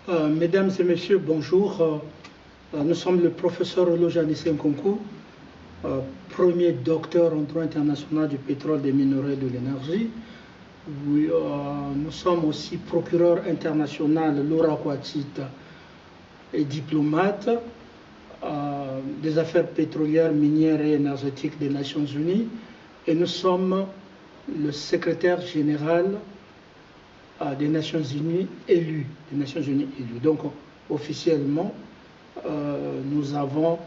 Mesdames et messieurs, bonjour. Nous sommes le professeur Olojane Nkonku, premier docteur en droit international du pétrole, des minerais et de l'énergie. Nous sommes aussi procureur international Laura Kouatita et diplomate des affaires pétrolières, minières et énergétiques des Nations Unies. Et nous sommes le secrétaire général des Nations Unies élu. Donc, officiellement, nous avons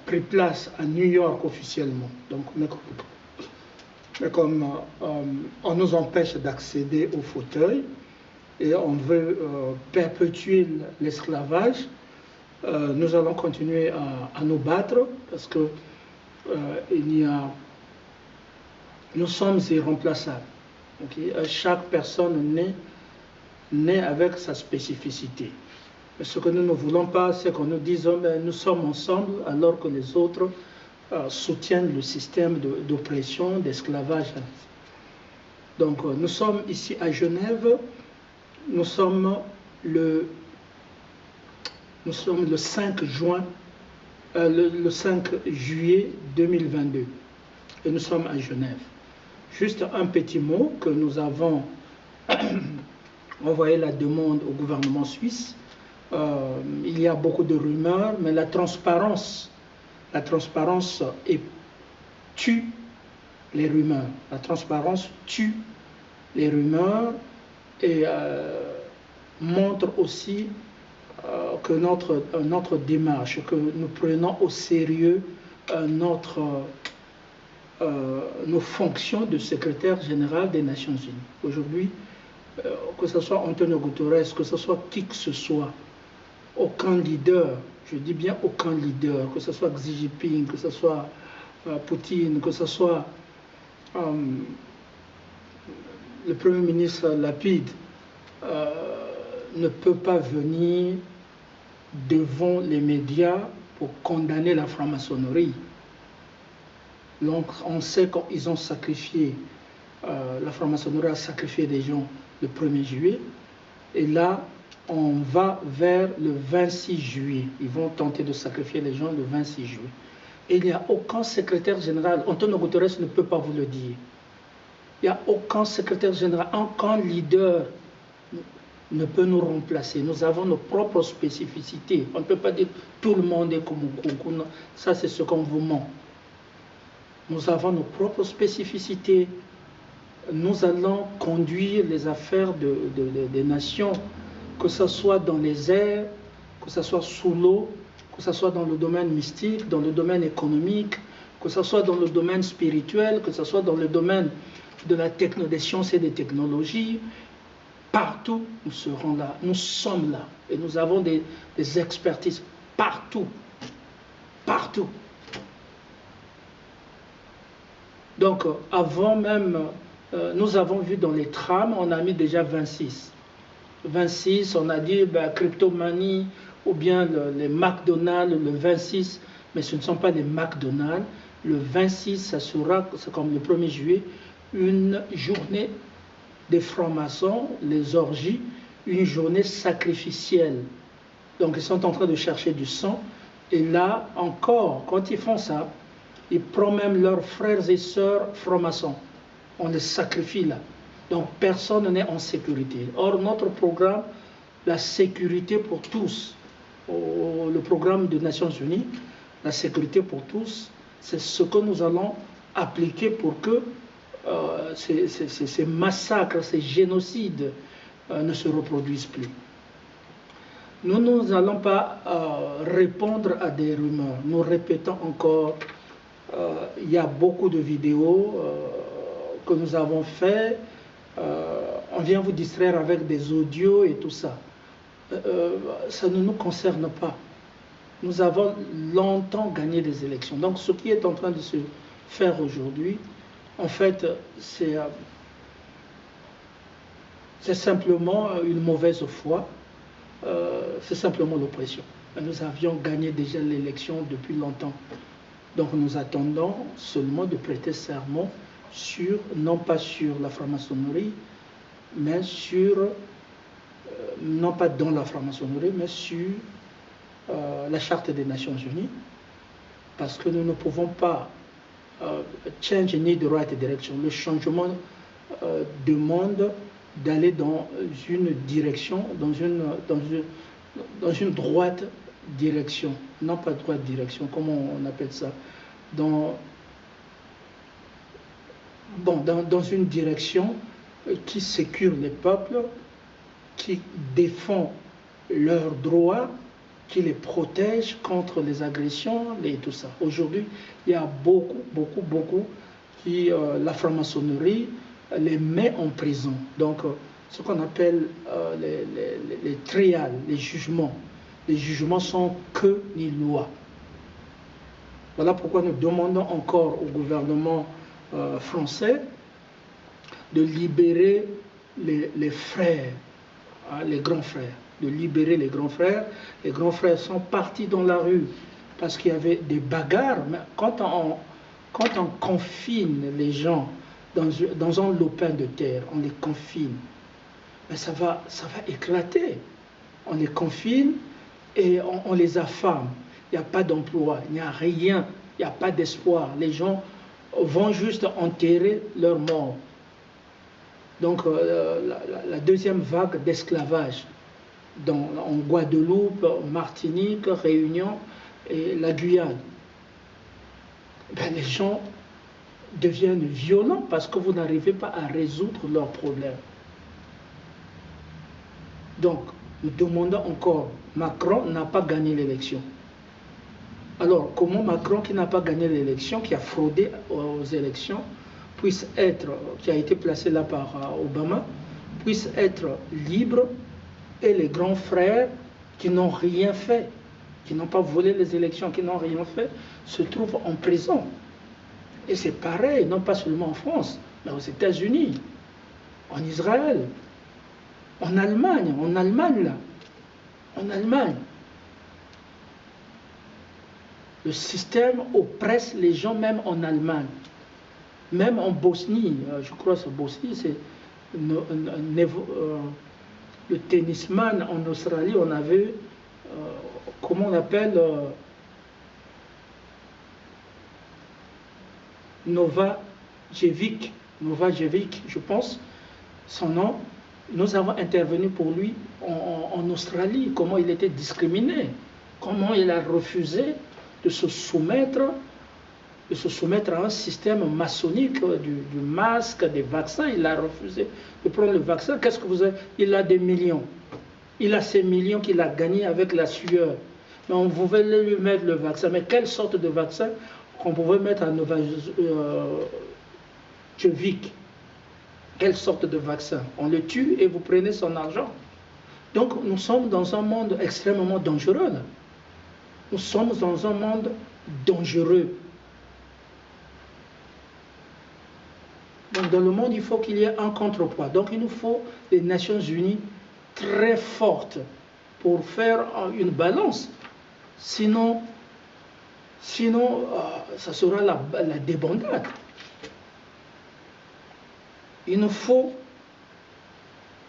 pris place à New York officiellement. Donc, mais comme on nous empêche d'accéder au fauteuil et on veut perpétuer l'esclavage, nous allons continuer à nous battre parce que nous sommes irremplaçables. Okay? Chaque personne naît avec sa spécificité. Ce que nous ne voulons pas, c'est qu'on nous dise nous sommes ensemble alors que les autres soutiennent le système d'oppression, d'esclavage. Donc nous sommes ici à Genève, nous sommes le 5 juin, le 5 juillet 2022 et nous sommes à Genève. Juste un petit mot que nous avons envoyé la demande au gouvernement suisse. Il y a beaucoup de rumeurs, mais la transparence tue les rumeurs. La transparence tue les rumeurs et montre aussi que notre démarche, que nous prenons au sérieux nos fonctions de secrétaire général des Nations Unies. Aujourd'hui, que ce soit Antonio Guterres, que ce soit qui que ce soit, aucun leader, je dis bien aucun leader, que ce soit Xi Jinping, que ce soit Poutine, que ce soit le Premier ministre Lapide, ne peut pas venir devant les médias pour condamner la franc-maçonnerie. Donc on sait qu'ils ont sacrifié, la franc-maçonnerie a sacrifié des gens le 1er juillet, et là on va vers le 26 juillet. Ils vont tenter de sacrifier les gens le 26 juillet. Et il n'y a aucun secrétaire général, Antonio Guterres ne peut pas vous le dire. Il n'y a aucun secrétaire général, aucun leader ne peut nous remplacer. Nous avons nos propres spécificités. On ne peut pas dire tout le monde est comme Nkonku. Ça, c'est ce qu'on vous ment. Nous avons nos propres spécificités. Nous allons conduire les affaires des nations, que ce soit dans les airs, que ce soit sous l'eau, que ce soit dans le domaine mystique, dans le domaine économique, que ce soit dans le domaine spirituel, que ce soit dans le domaine des sciences et des technologies. Partout, nous serons là, nous sommes là. Et nous avons des expertises partout. Partout. Donc, avant même, nous avons vu dans les trams, on a mis déjà 26. 26, on a dit cryptomanie ou bien les McDonald's, le 26, mais ce ne sont pas des McDonald's. Le 26, ça sera, c'est comme le 1er juillet, une journée des francs-maçons, les orgies, une journée sacrificielle. Donc ils sont en train de chercher du sang. Et là encore, quand ils font ça, ils prennent même leurs frères et sœurs francs-maçons. On les sacrifie là. Donc personne n'est en sécurité. Or notre programme, la sécurité pour tous, le programme des Nations Unies, la sécurité pour tous, c'est ce que nous allons appliquer pour que ces massacres, ces génocides ne se reproduisent plus. Nous n'allons pas répondre à des rumeurs. Nous répétons encore, il y a beaucoup de vidéos que nous avons faites. On vient vous distraire avec des audios et tout ça. Ça ne nous concerne pas. Nous avons longtemps gagné des élections. Donc ce qui est en train de se faire aujourd'hui, en fait, c'est simplement une mauvaise foi, c'est simplement l'oppression. Nous avions gagné déjà l'élection depuis longtemps. Donc nous attendons seulement de prêter serment non pas sur la franc-maçonnerie, mais sur non pas dans la franc-maçonnerie, mais sur la Charte des Nations Unies, parce que nous ne pouvons pas change need the right direction. Le changement demande d'aller dans une direction, dans une droite direction, non pas droite direction, comment on appelle ça, dans une direction qui sécure les peuples, qui défend leurs droits, qui les protège contre les agressions et tout ça. Aujourd'hui, il y a beaucoup qui, la franc-maçonnerie les met en prison. Donc, ce qu'on appelle les trials, les jugements. Les jugements sont que ni loi. Voilà pourquoi nous demandons encore au gouvernement français de libérer les frères, hein, les grands frères, de libérer les grands frères. Les grands frères sont partis dans la rue parce qu'il y avait des bagarres. Mais quand on confine les gens dans un lopin de terre, on les confine, mais ça va éclater. On les confine et on les affame. Il n'y a pas d'emploi, il n'y a rien, il n'y a pas d'espoir. Les gens vont juste enterrer leurs morts. Donc la deuxième vague d'esclavage en Guadeloupe, Martinique, Réunion et la Guyane, ben, les gens deviennent violents parce que vous n'arrivez pas à résoudre leurs problèmes. Donc, nous demandons encore, Macron n'a pas gagné l'élection. Alors, comment Macron, qui n'a pas gagné l'élection, qui a fraudé aux élections, qui a été placé là par Obama, puisse être libre, et les grands frères qui n'ont rien fait, qui n'ont pas volé les élections, qui n'ont rien fait, se trouvent en prison. Et c'est pareil, non pas seulement en France, mais aux États-Unis, en Israël, en Allemagne là, en Allemagne. Le système oppresse les gens même en Allemagne. Même en Bosnie, je crois que c'est Bosnie, c'est le tennisman en Australie, on avait, comment on appelle, Novajevic, je pense, son nom. Nous avons intervenu pour lui en Australie, comment il était discriminé, comment il a refusé de se soumettre à un système maçonnique du masque, des vaccins. Il a refusé de prendre le vaccin. Qu'est-ce que vous avez? Il a des millions. Il a ces millions qu'il a gagnés avec la sueur. Mais on pouvait lui mettre le vaccin. Mais quelle sorte de vaccin qu'on pouvait mettre à Novajevic? Quelle sorte de vaccin? On le tue et vous prenez son argent. Donc nous sommes dans un monde extrêmement dangereux. Là. Nous sommes dans un monde dangereux. Donc dans le monde, il faut qu'il y ait un contrepoids. Donc il nous faut des Nations Unies très fortes pour faire une balance. Sinon ça sera la débandade. Il nous faut,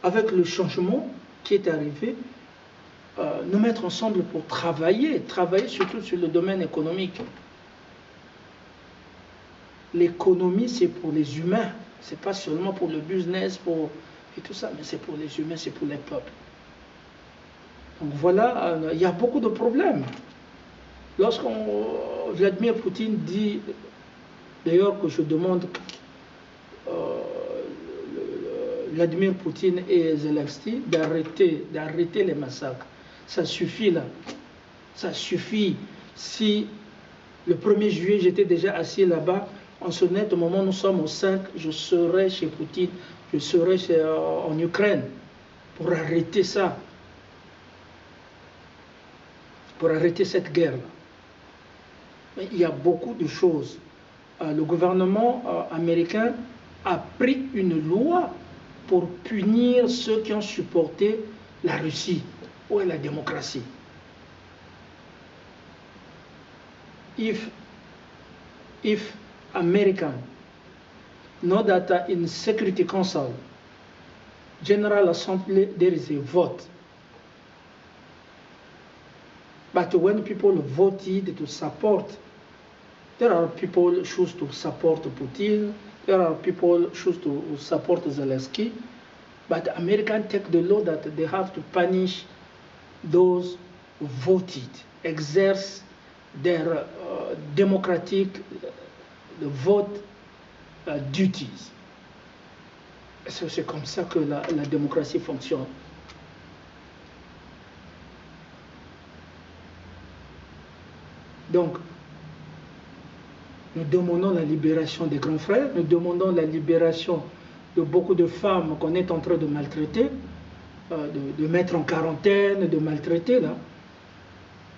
avec le changement qui est arrivé, nous mettre ensemble pour travailler surtout sur le domaine économique. L'économie, c'est pour les humains, c'est pas seulement pour le business, et tout ça, mais c'est pour les humains, c'est pour les peuples. Donc voilà, il y a beaucoup de problèmes. Lorsque Vladimir Poutine dit, d'ailleurs que je demande Vladimir Poutine et Zelensky d'arrêter les massacres. Ça suffit là. Ça suffit. Si le 1er juillet, j'étais déjà assis là-bas, en ce net, au moment où nous sommes au 5, je serai chez Poutine, je serai en Ukraine pour arrêter ça. Pour arrêter cette guerre-là. Mais il y a beaucoup de choses. Le gouvernement américain a pris une loi pour punir ceux qui ont supporté la Russie. Où est la démocratie? If American know that in Security Council General Assembly, there is a vote. But when people voted to support, there are people who choose to support Putin, there are people who choose to support Zelensky, but the Americans take the law that they have to punish those who voted, exerce their democratic vote duties. C'est comme ça que la démocratie fonctionne. Donc, nous demandons la libération des grands frères, nous demandons la libération de beaucoup de femmes qu'on est en train de maltraiter, de mettre en quarantaine, de maltraiter. Là.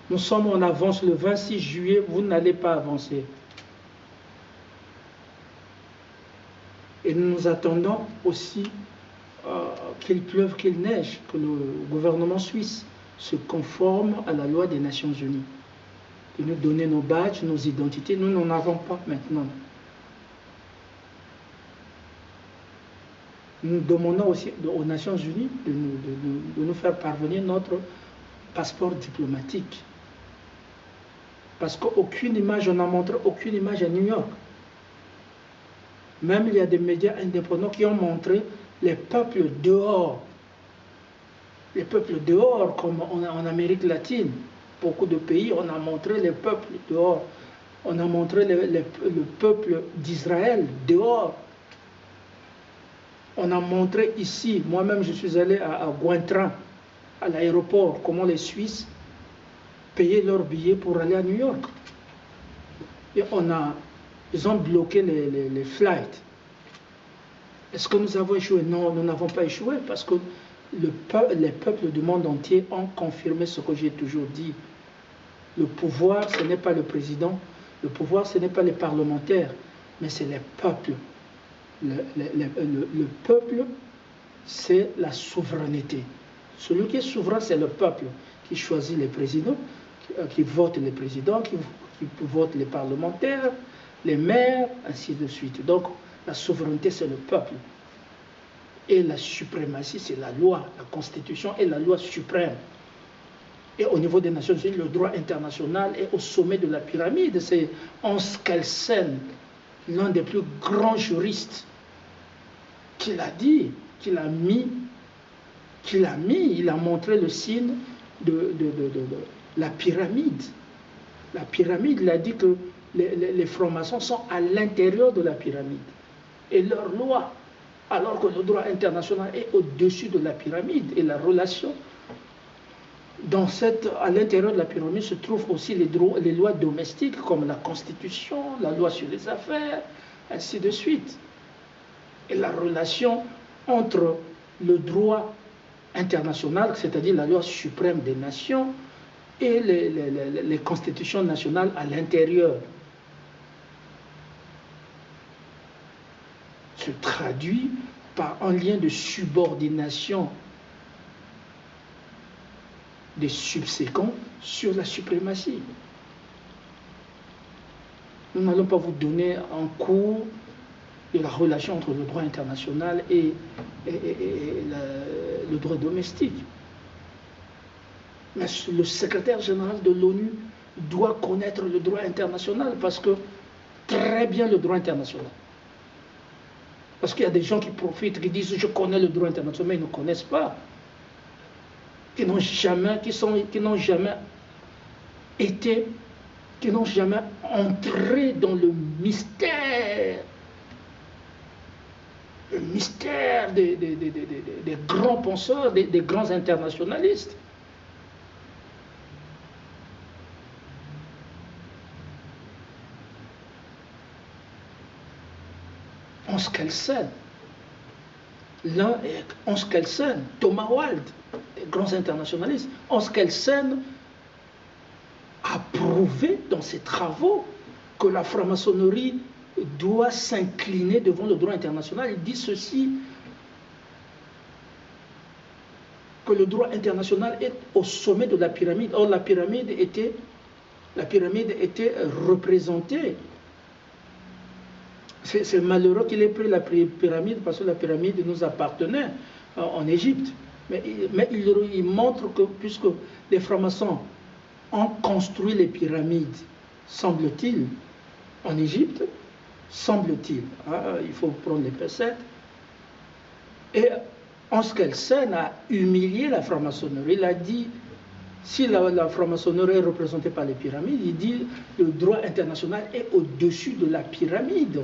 Nous sommes en avance le 26 juillet, vous n'allez pas avancer. Et nous attendons aussi qu'il pleuve, qu'il neige, que le gouvernement suisse se conforme à la loi des Nations Unies. De nous donner nos badges, nos identités, nous n'en avons pas maintenant. Nous demandons aussi aux Nations Unies de nous faire parvenir notre passeport diplomatique. Parce qu'aucune image, on n'a montré aucune image à New York. Même il y a des médias indépendants qui ont montré les peuples dehors. Les peuples dehors, comme en Amérique latine. Beaucoup de pays, on a montré les peuples dehors. On a montré le peuple d'Israël dehors. On a montré ici, moi-même je suis allé à Guintram, à l'aéroport, comment les Suisses payaient leurs billets pour aller à New York. Et ils ont bloqué les flights. Est-ce que nous avons échoué? Non, nous n'avons pas échoué parce que les peuples du monde entier ont confirmé ce que j'ai toujours dit. Le pouvoir, ce n'est pas le président, le pouvoir, ce n'est pas les parlementaires, mais c'est les peuples. Le peuple, c'est la souveraineté. Celui qui est souverain, c'est le peuple qui choisit les présidents, qui vote les présidents, qui vote les parlementaires, les maires, ainsi de suite. Donc, la souveraineté, c'est le peuple. Et la suprématie, c'est la loi. La Constitution est la loi suprême. Et au niveau des Nations Unies, le droit international est au sommet de la pyramide. C'est Hans Kelsen, l'un des plus grands juristes, qui l'a dit, il a montré le signe de la pyramide. La pyramide, il a dit que les francs-maçons sont à l'intérieur de la pyramide. Et leur loi, alors que le droit international est au-dessus de la pyramide. Et la relation, à l'intérieur de la pyramide se trouvent aussi les lois domestiques, comme la Constitution, la loi sur les affaires, ainsi de suite. Et la relation entre le droit international, c'est-à-dire la loi suprême des nations, et les constitutions nationales à l'intérieur, se traduit par un lien de subordination des subséquents sur la suprématie. Nous n'allons pas vous donner un cours de la relation entre le droit international et le droit domestique. Mais le secrétaire général de l'ONU doit connaître le droit international parce que très bien le droit international. Parce qu'il y a des gens qui profitent, qui disent je connais le droit international, mais ils ne connaissent pas. Qui n'ont jamais entré dans le mystère des grands penseurs, des grands internationalistes. Hans Kelsen, Hans Kelsen, Thomas Wald, des grands internationalistes. Hans Kelsen a prouvé dans ses travaux que la franc-maçonnerie doit s'incliner devant le droit international. Il dit ceci, que le droit international est au sommet de la pyramide. Or, la pyramide était représentée. C'est malheureux qu'il ait pris la pyramide parce que la pyramide nous appartenait. en Égypte. Mais il montre que, puisque les francs-maçons ont construit les pyramides, semble-t-il, en Égypte, semble-t-il, hein, il faut prendre les pincettes, et Hans Kelsen a humilié la franc-maçonnerie. Il a dit, si la franc-maçonnerie est représentée par les pyramides, il dit le droit international est au-dessus de la pyramide.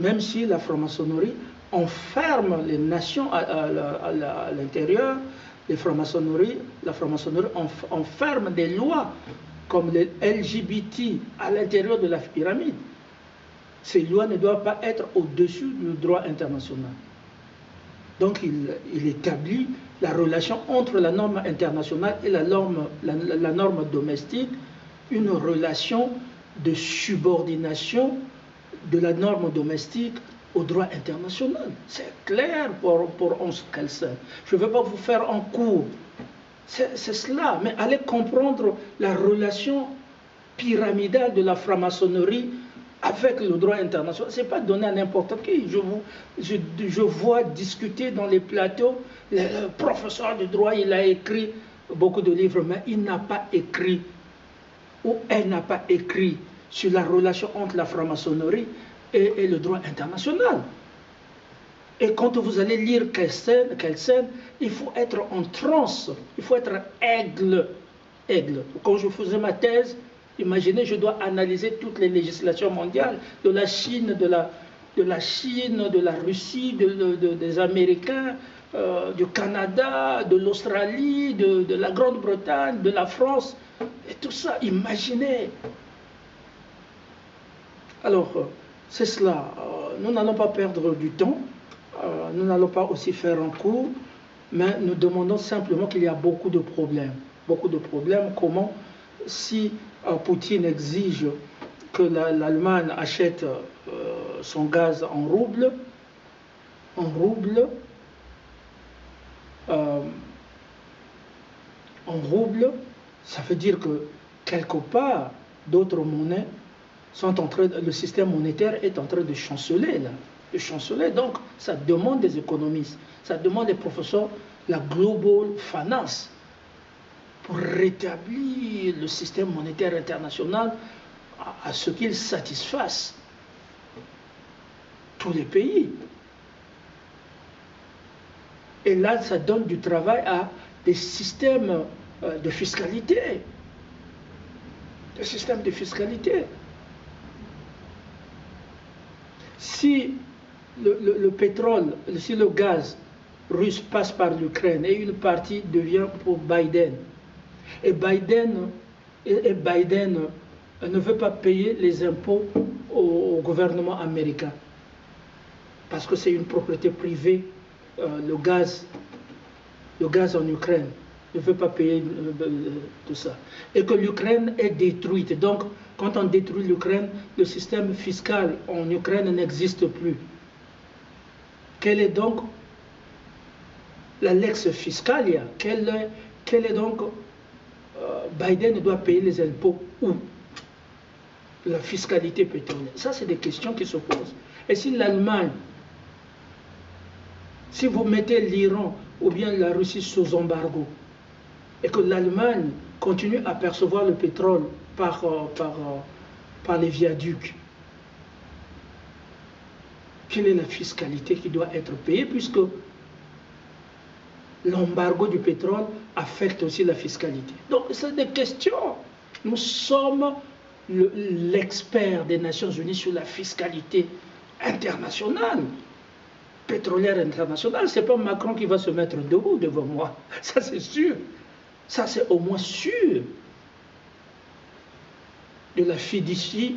Même si la franc-maçonnerie enferme les nations à l'intérieur, la franc-maçonnerie enferme des lois comme les LGBT à l'intérieur de la pyramide. Ces lois ne doivent pas être au-dessus du droit international. Donc il établit la relation entre la norme internationale et la norme domestique, une relation de subordination de la norme domestique au droit international. C'est clair pour Hans Kelsen. Je ne veux pas vous faire un cours. C'est cela, mais allez comprendre la relation pyramidale de la franc-maçonnerie avec le droit international. Ce n'est pas donné à n'importe qui. Je vois discuter dans les plateaux, le professeur de droit, il a écrit beaucoup de livres, mais il n'a pas écrit, ou elle n'a pas écrit sur la relation entre la franc-maçonnerie et le droit international. Et quand vous allez lire Kelsen, il faut être en transe, il faut être aigle. Quand je faisais ma thèse, imaginez, je dois analyser toutes les législations mondiales, de la Chine, de la Russie, des Américains, du Canada, de l'Australie, de la Grande-Bretagne, de la France, et tout ça, imaginez. Alors, c'est cela. Nous n'allons pas perdre du temps, nous n'allons pas aussi faire un cours, mais nous demandons simplement qu'il y a beaucoup de problèmes. Beaucoup de problèmes. Comment, si Poutine exige que l'Allemagne achète son gaz en roubles, ça veut dire que quelque part, d'autres monnaies sont en train, le système monétaire est en train de chanceler là. Donc ça demande des économistes, ça demande des professeurs, la global finance, pour rétablir le système monétaire international à ce qu'il satisfasse tous les pays. Et là, ça donne du travail à des systèmes de fiscalité. Des systèmes de fiscalité. Si le pétrole, si le gaz russe passe par l'Ukraine et une partie devient pour Biden, et Biden ne veut pas payer les impôts au gouvernement américain, parce que c'est une propriété privée, le gaz en Ukraine, ne veut pas payer tout ça. Et que l'Ukraine est détruite. Donc, quand on détruit l'Ukraine, le système fiscal en Ukraine n'existe plus. Quelle est donc la lex fiscalia? Quelle est donc Biden doit payer les impôts où? La fiscalité pétrolière. Ça, c'est des questions qui se posent. Et si l'Allemagne, si vous mettez l'Iran ou bien la Russie sous embargo, et que l'Allemagne continue à percevoir le pétrole par les viaducs, quelle est la fiscalité qui doit être payée, puisque l'embargo du pétrole affecte aussi la fiscalité. Donc, c'est des questions. Nous sommes l'expert des Nations Unies sur la fiscalité internationale, pétrolière internationale. Ce n'est pas Macron qui va se mettre debout devant moi. Ça, c'est sûr. Ça, c'est au moins sûr. De la fiducie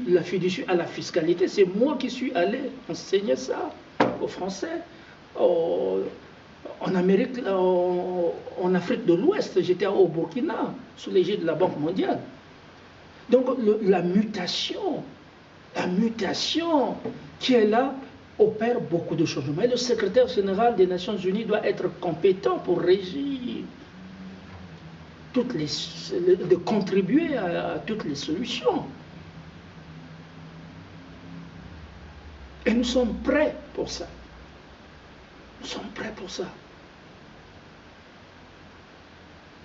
à la fiscalité, c'est moi qui suis allé enseigner ça aux Français. En Afrique de l'Ouest, j'étais au Burkina, sous l'égide de la Banque mondiale. Donc la mutation qui est là opère beaucoup de changements. Et le secrétaire général des Nations Unies doit être compétent pour régir, de contribuer à toutes les solutions. Et nous sommes prêts pour ça. Nous sommes prêts pour ça.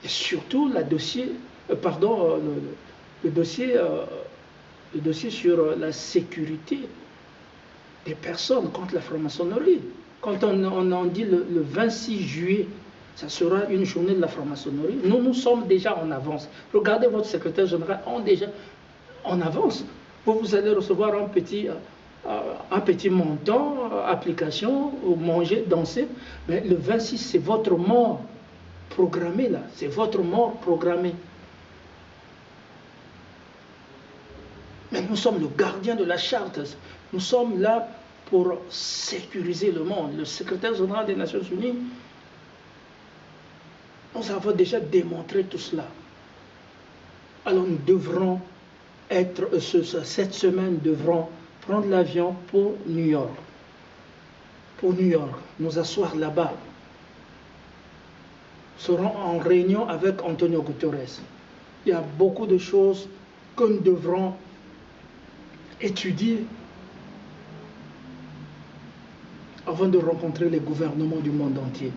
Et surtout, le dossier sur la sécurité des personnes contre la franc-maçonnerie. Quand on en dit le 26 juillet, ça sera une journée de la franc-maçonnerie. Nous sommes déjà en avance. Regardez votre secrétaire général, on est déjà en avance. Vous allez recevoir un petit montant, application, manger, danser. Mais le 26, c'est votre mort programmée là. C'est votre mort programmée. Mais nous sommes le gardien de la charte. Nous sommes là pour sécuriser le monde. Le secrétaire général des Nations Unies, nous avons déjà démontré tout cela. Alors nous devrons cette semaine, devrons prendre l'avion pour New York. Pour New York, nous asseoir là-bas. Nous serons en réunion avec Antonio Guterres. Il y a beaucoup de choses que nous devrons étudier avant de rencontrer les gouvernements du monde entier,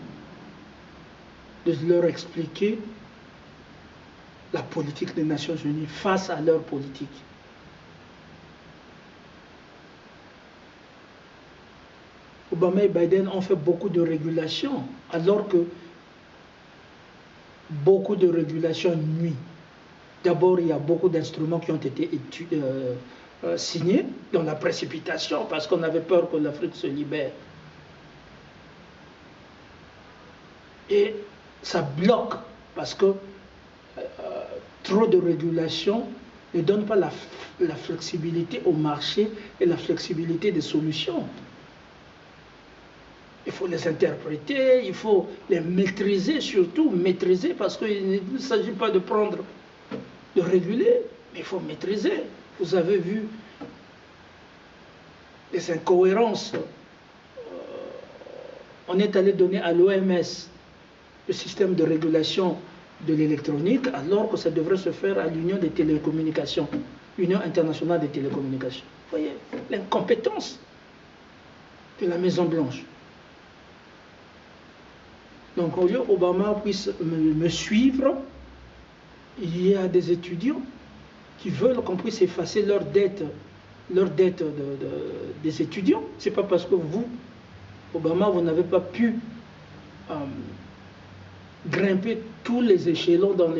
de leur expliquer la politique des Nations Unies face à leur politique. Obama et Biden ont fait beaucoup de régulations, alors que beaucoup de régulations nuisent. D'abord, il y a beaucoup d'instruments qui ont été signés dans la précipitation, parce qu'on avait peur que l'Afrique se libère. Et ça bloque, parce que trop de régulation ne donne pas la flexibilité au marché et la flexibilité des solutions. Il faut les interpréter, il faut les maîtriser, surtout maîtriser, parce qu'il ne s'agit pas de réguler, mais il faut maîtriser. Vous avez vu les incohérences. On est allé donner à l'OMS le système de régulation de l'électronique, alors que ça devrait se faire à l'Union des télécommunications, l'Union internationale des télécommunications. Vous voyez, l'incompétence de la Maison-Blanche. Donc, au lieu qu'Obama puisse me suivre, il y a des étudiants qui veulent qu'on puisse effacer leur dette des étudiants. Ce n'est pas parce que vous, Obama, vous n'avez pas pu grimper tous les échelons dans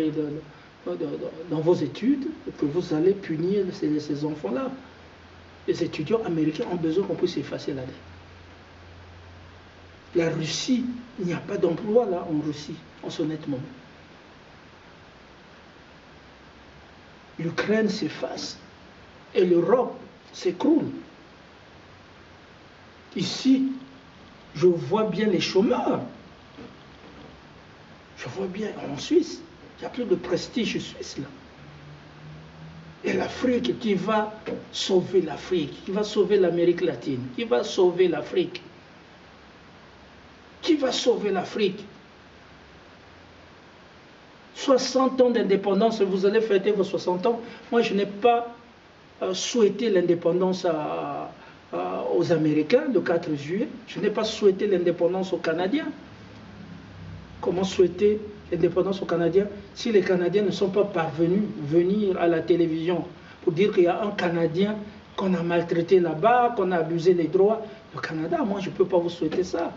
vos études que vous allez punir ces enfants-là. Les étudiants américains ont besoin qu'on puisse effacer la dette. La Russie, il n'y a pas d'emploi là en Russie, en ce moment. L'Ukraine s'efface et l'Europe s'écroule. Ici, je vois bien les chômeurs. Je vois bien en Suisse, il n'y a plus de prestige suisse là. Et l'Afrique qui va sauver l'Afrique, qui va sauver l'Amérique latine, qui va sauver l'Afrique. Qui va sauver l'Afrique? 60 ans d'indépendance, vous allez fêter vos 60 ans. Moi, je n'ai pas souhaité l'indépendance aux Américains le 4 juillet. Je n'ai pas souhaité l'indépendance aux Canadiens. Comment souhaiter l'indépendance aux Canadiens si les Canadiens ne sont pas parvenus à venir à la télévision pour dire qu'il y a un Canadien qu'on a maltraité là-bas, qu'on a abusé des droits? Le Canada, moi, je ne peux pas vous souhaiter ça.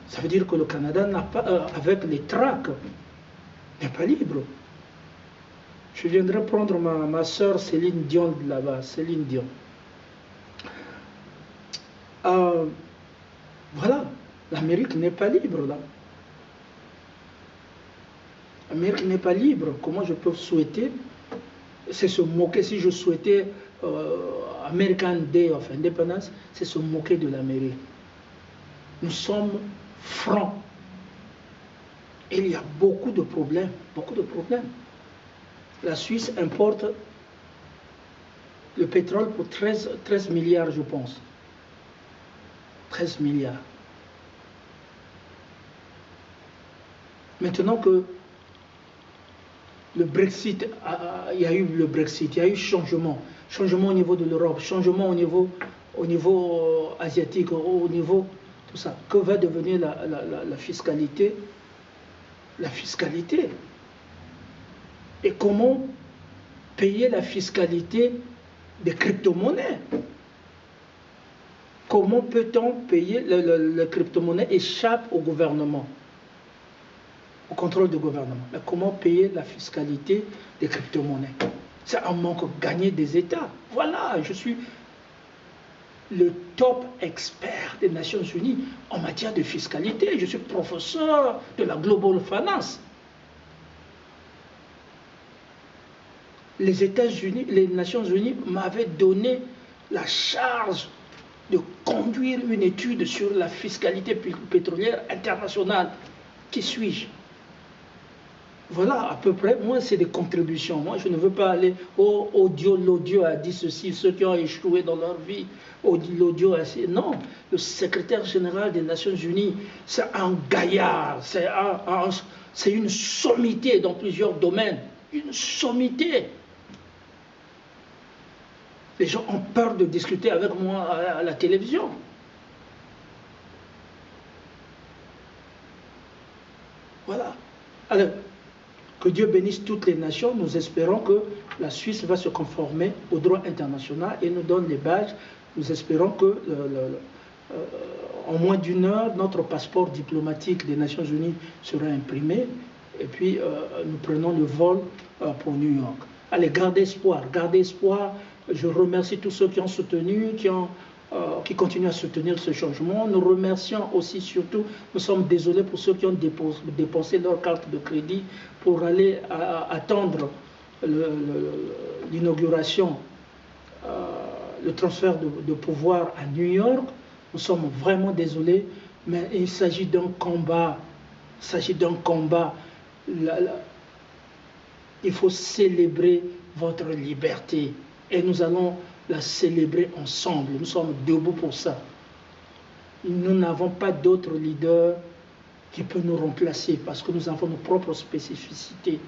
Ça veut dire que le Canada n'a pas, avec les tracts, n'est pas libre. Je viendrai prendre ma soeur Céline Dion de là-bas, Céline Dion. Voilà, l'Amérique n'est pas libre là. L'Amérique n'est pas libre. Comment je peux souhaiter? C'est se moquer. Si je souhaitais American Day of Independence, c'est se moquer de l'Amérique. Nous sommes francs. Et il y a beaucoup de problèmes. Beaucoup de problèmes. La Suisse importe le pétrole pour 13 milliards, je pense. 13 milliards. Maintenant que le Brexit, il y a eu le Brexit, il y a eu changement au niveau de l'Europe, changement au niveau asiatique, au niveau tout ça. Que va devenir la fiscalité? La fiscalité. Et comment payer la fiscalité des crypto-monnaies? Comment peut-on payer les crypto-monnaies échappent au gouvernement, au contrôle du gouvernement? Mais comment payer la fiscalité des crypto-monnaies? C'est un manque gagné des États. Voilà, je suis le top expert des Nations Unies en matière de fiscalité. Je suis professeur de la Global Finance. Les États-Unis, les Nations Unies m'avaient donné la charge de conduire une étude sur la fiscalité pétrolière internationale. Qui suis-je? Voilà, à peu près, moi c'est des contributions. Moi je ne veux pas aller, oh, l'audio a dit ceci, ceux qui ont échoué dans leur vie, l'audio a dit... Non, le secrétaire général des Nations Unies, c'est un gaillard, c'est une sommité dans plusieurs domaines, une sommité. Les gens ont peur de discuter avec moi à la télévision. Voilà. Alors, que Dieu bénisse toutes les nations. Nous espérons que la Suisse va se conformer au droit international et nous donne les badges. Nous espérons que, en moins d'une heure, notre passeport diplomatique des Nations Unies sera imprimé. Et puis, nous prenons le vol pour New York. Allez, gardez espoir, gardez espoir. Je remercie tous ceux qui ont soutenu, qui continuent à soutenir ce changement. Nous remercions aussi, surtout, nous sommes désolés pour ceux qui ont dépensé leur carte de crédit pour aller attendre l'inauguration, le transfert de pouvoir à New York. Nous sommes vraiment désolés, mais il s'agit d'un combat. Il s'agit d'un combat. Il faut célébrer votre liberté. Et nous allons la célébrer ensemble. Nous sommes debout pour ça. Nous n'avons pas d'autre leader qui peut nous remplacer parce que nous avons nos propres spécificités.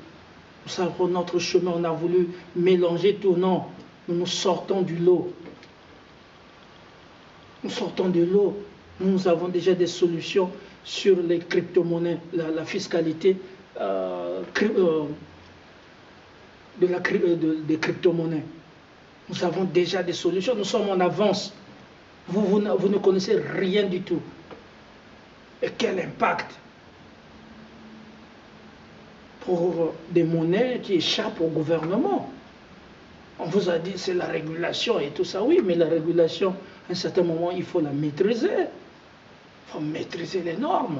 Nous savons notre chemin. On a voulu mélanger tout. Non, nous sortons du lot. Nous sortons de l'eau. Nous avons déjà des solutions sur les crypto-monnaies, la fiscalité des crypto-monnaies. Nous avons déjà des solutions, nous sommes en avance. Vous ne connaissez rien du tout. Et quel impact pour des monnaies qui échappent au gouvernement. On vous a dit c'est la régulation et tout ça. Oui, mais la régulation, à un certain moment, il faut la maîtriser. Il faut maîtriser les normes.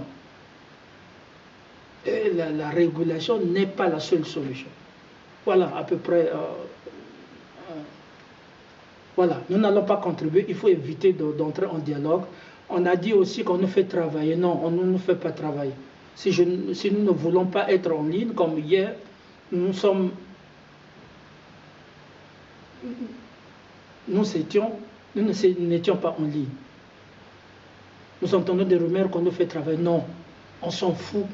Et la régulation n'est pas la seule solution. Voilà, à peu près... voilà, nous n'allons pas contribuer, il faut éviter d'entrer en dialogue. On a dit aussi qu'on nous fait travailler. Non, on ne nous fait pas travailler. Si nous ne voulons pas être en ligne, comme hier, nous n'étions pas en ligne. Nous entendons des rumeurs qu'on nous fait travailler. Non, on s'en fout.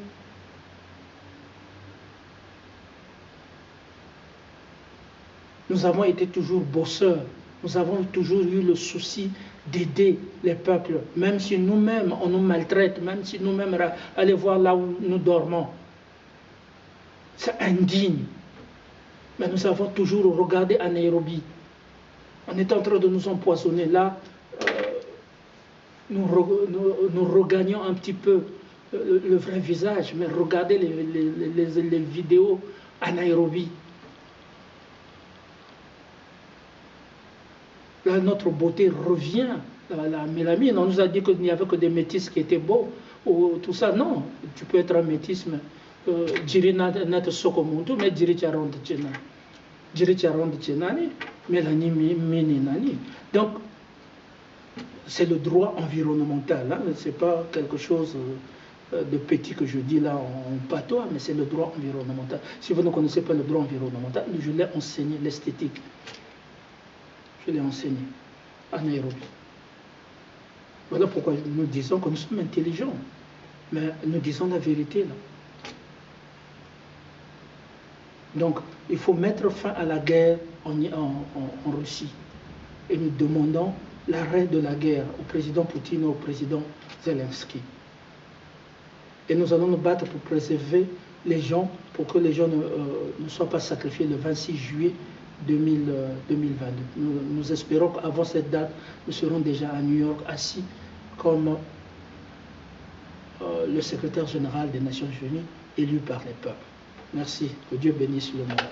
Nous avons été toujours bosseurs. Nous avons toujours eu le souci d'aider les peuples, même si nous-mêmes on nous maltraite, même si nous-mêmes allez voir là où nous dormons. C'est indigne. Mais nous avons toujours regardé à Nairobi. On est en train de nous empoisonner. Là, nous regagnons un petit peu le vrai visage, mais regardez les vidéos à Nairobi. Là, notre beauté revient. La mélamine, on nous a dit qu'il n'y avait que des métis qui étaient beaux, ou tout ça. Non, tu peux être un métis, mais diri nat sokomuntu, mais diri charonde tchenani. Diri charonde tchenani, mélanie mini nani. Donc, c'est le droit environnemental. Hein? Ce n'est pas quelque chose de petit que je dis là en patois, mais c'est le droit environnemental. Si vous ne connaissez pas le droit environnemental, je l'ai enseigné, l'esthétique. Je l'ai enseigné à Nairobi. Voilà pourquoi nous disons que nous sommes intelligents. Mais nous disons la vérité là. Donc, il faut mettre fin à la guerre en Russie. Et nous demandons l'arrêt de la guerre au président Poutine et au président Zelensky. Et nous allons nous battre pour préserver les gens, pour que les gens ne soient pas sacrifiés le 26 juillet 2022. Nous espérons qu'avant cette date, nous serons déjà à New York assis comme le secrétaire général des Nations Unies élu par les peuples. Merci. Que Dieu bénisse le monde.